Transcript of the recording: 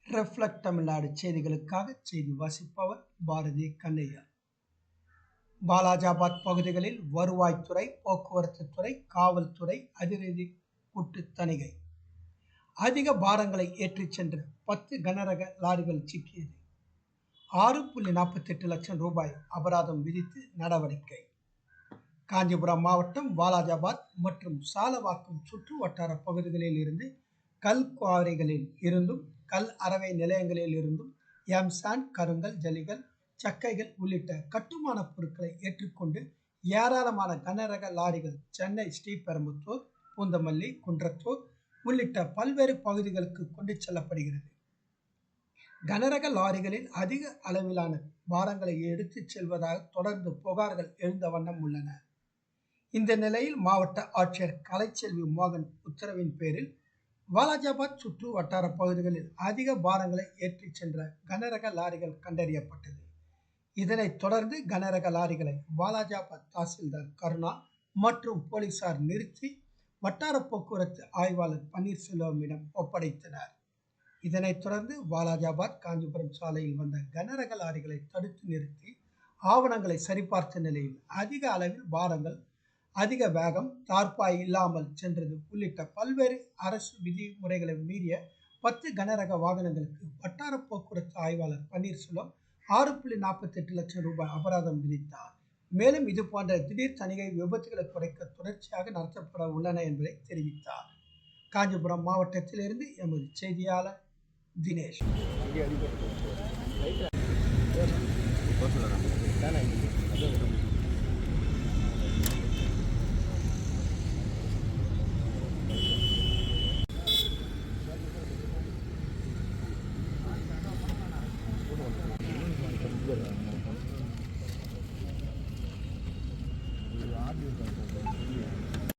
Reflect Tamil Nadu செய்திகளுக்காக செய்தி வாசிப்பவர் பாரதி கண்ணையா. வாலாஜாபாத் பகுதிகளில் வருவாய்த்துறை, போக்குவரத்து துறை, காவல்துறை அதிரடி கூட்டு தணிகை. அதிக பாரங்களை ஏற்றிச் சென்ற 10 கனரக லாரிகள் சிக்கியது. 6.48 லட்சம் ரூபாய் அபராதம் விதித்து நடவடிக்கை. காஞ்சிபுரம் மாவட்டம் வாலாஜாபாத் மற்றும் சாலவாக்கம் சுற்று வட்டார பகுதிகளில் இருந்து கல் குவாரிகளில் இருந்தும் கல் அரவை நிலையங்களில் இருந்தும் எம்சாண்ட், கருங்கல், ஜல்லிகள், சக்கைகள் உள்ளிட்ட கட்டுமான பொருட்களை ஏற்றுக்கொண்டு ஏராளமான கனரக லாரிகள் சென்னை ஸ்ரீபெரும்புத்தூர், பூந்தமல்லி, குன்றத்தூர் உள்ளிட்ட பல்வேறு பகுதிகளுக்கு கொண்டு செல்லப்படுகிறது. கனரக லாரிகளில் அதிக அளவிலான பாரங்களை எடுத்துச் செல்வதாக தொடர்ந்து புகார்கள் எழுந்த வண்ணம் உள்ளன. இந்த நிலையில் மாவட்ட ஆட்சியர் கலைச்செல்வி மோகன் உத்தரவின் பேரில் வாலாஜாபாத் சுற்று வட்டார பகுதிகளில் அதிக பாரங்களை ஏற்றிச் சென்ற கனரக லாரிகள் கண்டறியப்பட்டது. இதனைத் தொடர்ந்து கனரக லாரிகளை வாலாஜாபாத் தாசில்தார் கருணா மற்றும் போலீசார் நிறுத்தி வட்டார போக்குவரத்து ஆய்வாளர் பன்னீர்செல்வமிடம் ஒப்படைத்தனர். இதனைத் தொடர்ந்து வாலாஜாபாத் காஞ்சிபுரம் சாலையில் வந்த கனரக லாரிகளை தடுத்து நிறுத்தி ஆவணங்களை சரிபார்த்த நிலையில் அதிக அளவில் பாரங்கள், அதிக வேகம், தார்பாய் இல்லாமல் சென்றது உள்ளிட்ட பல்வேறு அரசு விதிமுறைகளை மீறிய 10 கனரக வாகனங்களுக்கு வட்டார போக்குவரத்து ஆய்வாளர் பன்னீர்செல்வம் 6.48 லட்சம் ரூபாய் அபராதம் விதித்தார். மேலும் இது போன்ற திடீர் தணிகை விபத்துகளை குறைக்க தொடர்ச்சியாக நடத்தப்பட உள்ளன என்பதை தெரிவித்தார். காஞ்சிபுரம் மாவட்டத்திலிருந்து எமது செய்தியாளர் தினேஷ்.